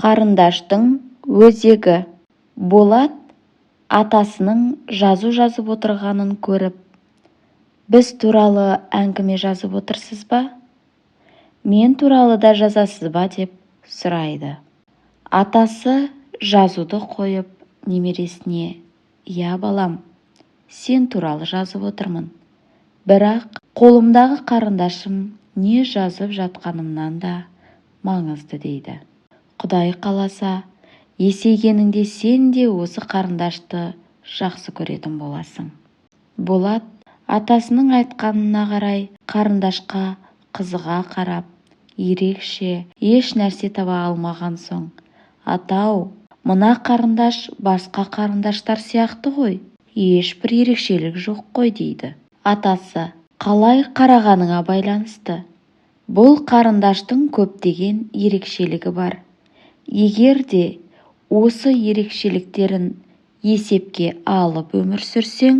Қарындаштың өзегі. Болат атасының жазу жазып отырғанын көріп, «Біз туралы әңгіме жазып отырсыз ба? Мен туралы да жазасыз ба?» деп сұрайды. Атасы жазуды қойып немересіне, «Я, балам, сен туралы жазып отырмын. Бірақ қолымдағы қарындашым не жазып жатқанымнан да маңызды» дейді. «Құдай қаласа, есейгеніңде сен де осы қарындашты жақсы көретін боласың». Болат атасының айтқанына қарай қарындашқа қызыға қарап, ерекше еш нәрсе таба алмаған соң, «Ата-ау, мына қарындаш басқа қарындаштар сияқты ғой, ешбір ерекшелік жоқ қой» дейді. Атасы, «Қалай қарағаныңа байланысты. Бұл қарындаштың көптеген ерекшелігі бар. Егер де осы ерекшеліктерін есепке алып өмір сүрсең,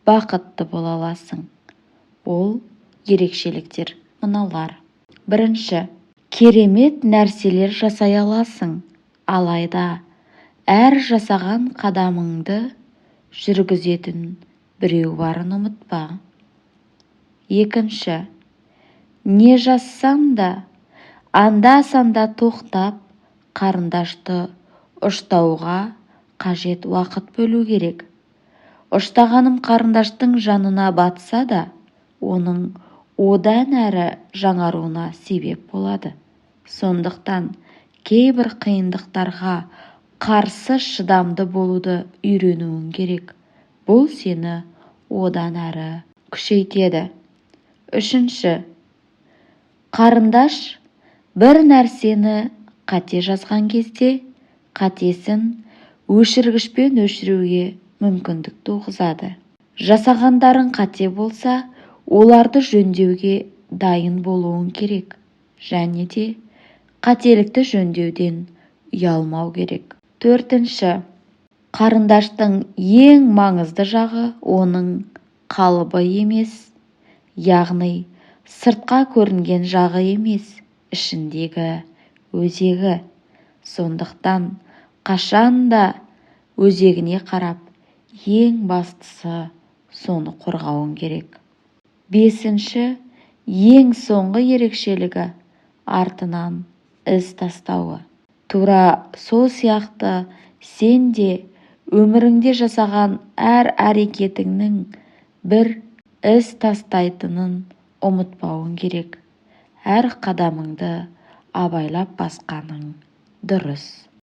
бақытты бола аласың. Ол ерекшеліктер мыналар. Бірінші, керемет нәрселер жасай аласың, алайда әр жасаған қадамыңды жүргізетін біреу барын ұмытпа. Екінші, не жазсам да анда-санда тоқтап қарындашты ұштауға қажет уақыт бөлу керек. Ұштағаным қарындаштың жанына батса да, оның одан әрі жаңаруына себеп болады. Сондықтан кейбір қиындықтарға қарсы шыдамды болуды үйренуің керек. Бұл сені одан әрі күшейтеді. Үшінші, қарындаш бір нәрсені қате жазған кезде, қатесін өшіргішпен өшіруге мүмкіндік туғызады. Жасағандарың қате болса, оларды жөндеуге дайын болуың керек, және де қателікті жөндеуден ұялмау керек. Төртінші, қарындаштың ең маңызды жағы оның қалыбы емес, яғни сыртқа көрінген жағы емес, ішіндегі өзегі. Сондықтан қашанда өзегіне қарап, ең бастысы соны қорғауың керек. Бесінші, ең соңғы ерекшелігі артынан із тастауы. Тура сол сияқты сен де өміріңде жасаған әр әрекетіңнің бір із тастайтынын ұмытпауың керек. Әр қадамыңды абайлап басқаның дұрыс.